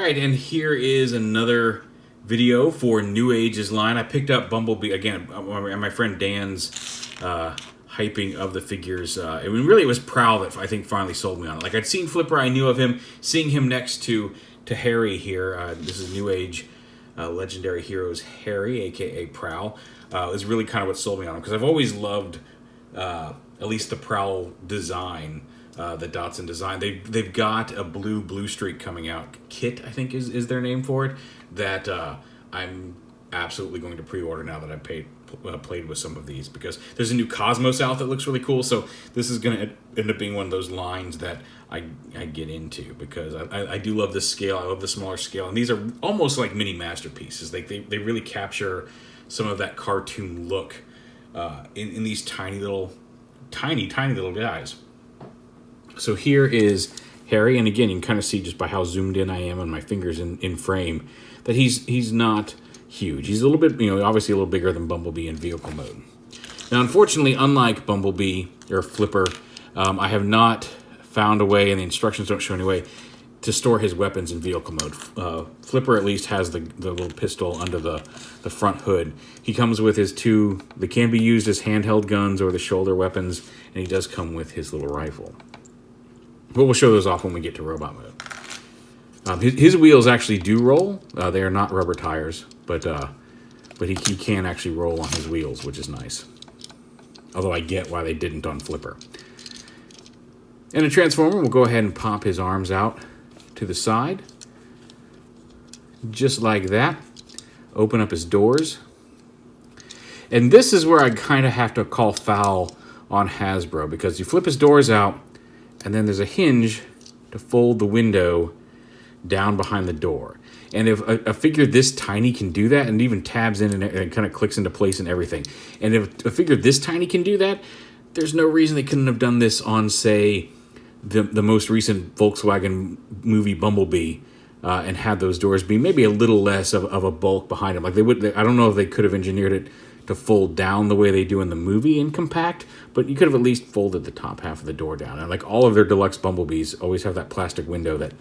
right, and here is another video for NewAge's line. I picked up Bumblebee again, and my friend Dan's hyping of the figures. Really, it was Prowl that I think finally sold me on it. Like, I'd seen Flipper, I knew of him. Seeing him next to Harry here, this is NewAge Legendary Heroes Harry, aka Prowl, is really kind of what sold me on him, because I've always loved at least the Prowl design. The Dotson design. They've got a blue streak coming out. Kit, I think, is their name for it. That I'm absolutely going to pre-order now that I've played with some of these, because there's a new Cosmos out that looks really cool. So this is going to end up being one of those lines that I get into, because I do love this scale. I love the smaller scale, and these are almost like mini masterpieces. They really capture some of that cartoon look in these tiny little guys. So here is Harry, and again, you can kind of see just by how zoomed in I am on my fingers in frame that he's not huge. He's a little bit, obviously a little bigger than Bumblebee in vehicle mode. Now, unfortunately, unlike Bumblebee or Flipper, I have not found a way, and the instructions don't show any way, to store his weapons in vehicle mode. Flipper at least has the little pistol under the front hood. He comes with his two, they can be used as handheld guns or the shoulder weapons, and he does come with his little rifle. But we'll show those off when we get to robot mode. His wheels actually do roll. They are not rubber tires, but he can actually roll on his wheels, which is nice. Although I get why they didn't on Flipper. And a Transformer, we'll go ahead and pop his arms out to the side. Just like that. Open up his doors. And this is where I kind of have to call foul on Hasbro, because you flip his doors out, and then there's a hinge to fold the window down behind the door. And if a figure this tiny can do that, and even tabs in and kind of clicks into place and everything, and if a figure this tiny can do that, there's no reason they couldn't have done this on, say, the most recent Volkswagen movie Bumblebee, and had those doors be maybe a little less of a bulk behind them. Like I don't know if they could have engineered it to fold down the way they do in the movie in compact, but you could have at least folded the top half of the door down. And like all of their deluxe Bumblebees always have that plastic window that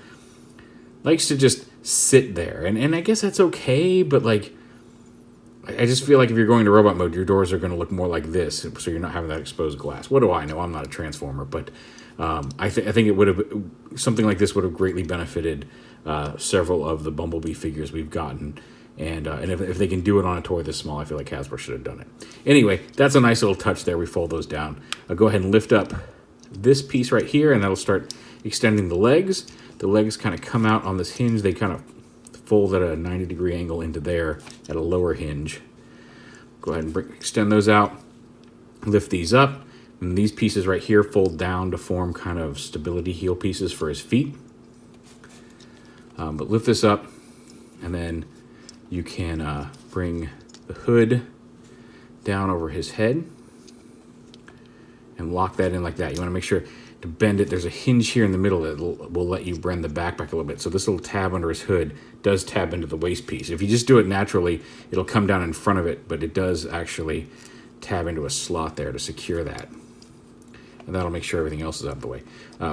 likes to just sit there. And I guess that's okay, but like, I just feel like if you're going to robot mode, your doors are going to look more like this, so you're not having that exposed glass. What do I know? I'm not a Transformer, but I think it would have, something like this would have greatly benefited several of the Bumblebee figures we've gotten. And if they can do it on a toy this small, I feel like Hasbro should have done it. Anyway, that's a nice little touch there. We fold those down. I'll go ahead and lift up this piece right here, and that'll start extending the legs. The legs kind of come out on this hinge. They kind of fold at a 90-degree angle into there at a lower hinge. Go ahead and extend those out. Lift these up. And these pieces right here fold down to form kind of stability heel pieces for his feet. But lift this up, and then you can bring the hood down over his head and lock that in like that. You want to make sure to bend it. There's a hinge here in the middle that will let you bend the back a little bit. So this little tab under his hood does tab into the waist piece. If you just do it naturally, it'll come down in front of it, but it does actually tab into a slot there to secure that. And that'll make sure everything else is out of the way.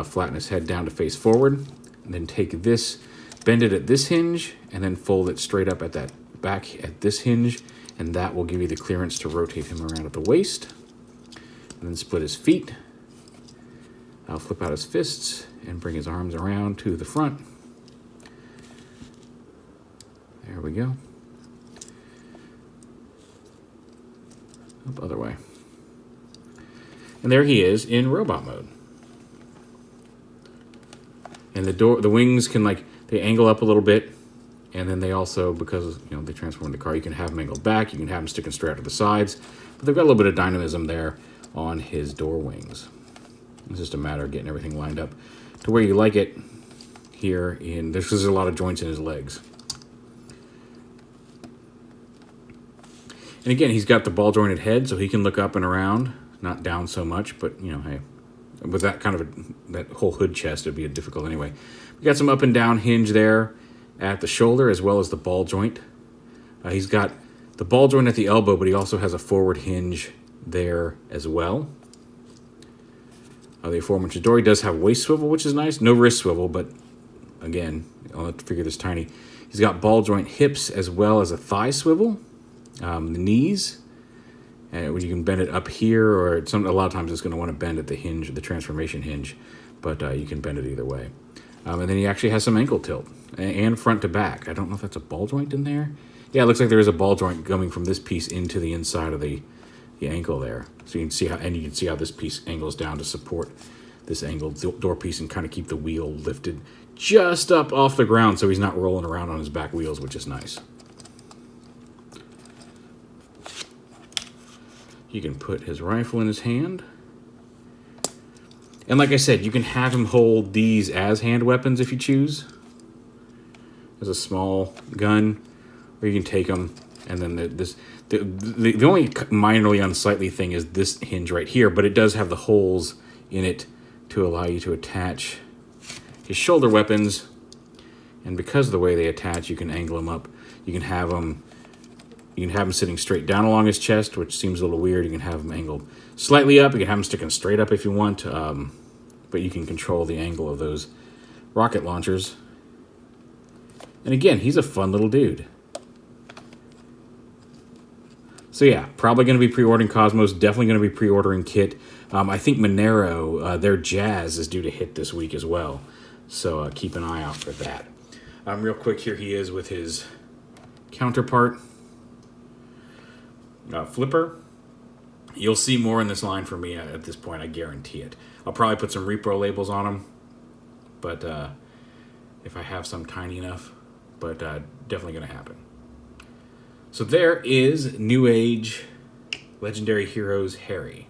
Flatten his head down to face forward, and then take this, bend it at this hinge, and then fold it straight up at that back at this hinge, and that will give you the clearance to rotate him around at the waist. And then split his feet. I'll flip out his fists and bring his arms around to the front. There we go. Up other way. And there he is in robot mode. And the wings can they angle up a little bit, and then they also, because they transform into car, you can have them angled back, you can have them sticking straight out to the sides, but they've got a little bit of dynamism there on his door wings. It's just a matter of getting everything lined up to where you like it here because there's a lot of joints in his legs. And again, he's got the ball jointed head, so he can look up and around, not down so much, but hey, with that kind of that whole hood chest, it'd be difficult anyway. We got some up and down hinge there at the shoulder, as well as the ball joint. He's got the ball joint at the elbow, but he also has a forward hinge there as well. The aforementioned door, he does have waist swivel, which is nice. No wrist swivel, but again, on a figure this tiny. He's got ball joint hips as well as a thigh swivel. The knees, and you can bend it up here, or a lot of times it's going to want to bend at the hinge, the transformation hinge, but you can bend it either way. And then he actually has some ankle tilt and front to back. I don't know if that's a ball joint in there. Yeah, it looks like there is a ball joint coming from this piece into the inside of the ankle there. So you can see how this piece angles down to support this angled door piece and kind of keep the wheel lifted just up off the ground so he's not rolling around on his back wheels, which is nice. You can put his rifle in his hand. And like I said, you can have him hold these as hand weapons if you choose. As a small gun, or you can take them, and then the only minorly unsightly thing is this hinge right here, but it does have the holes in it to allow you to attach his shoulder weapons. And because of the way they attach, you can angle them up. You can have them sitting straight down along his chest, which seems a little weird. You can have them angled slightly up. You can have them sticking straight up if you want. But you can control the angle of those rocket launchers. And again, he's a fun little dude. So yeah, probably going to be pre-ordering Cosmos. Definitely going to be pre-ordering Kit. I think Monero, their Jazz is due to hit this week as well. So keep an eye out for that. Real quick, here he is with his counterpart. Flipper. You'll see more in this line from me at this point, I guarantee it. I'll probably put some repro labels on them, but if I have some tiny enough, but definitely going to happen. So there is NewAge Legendary Heroes Harry.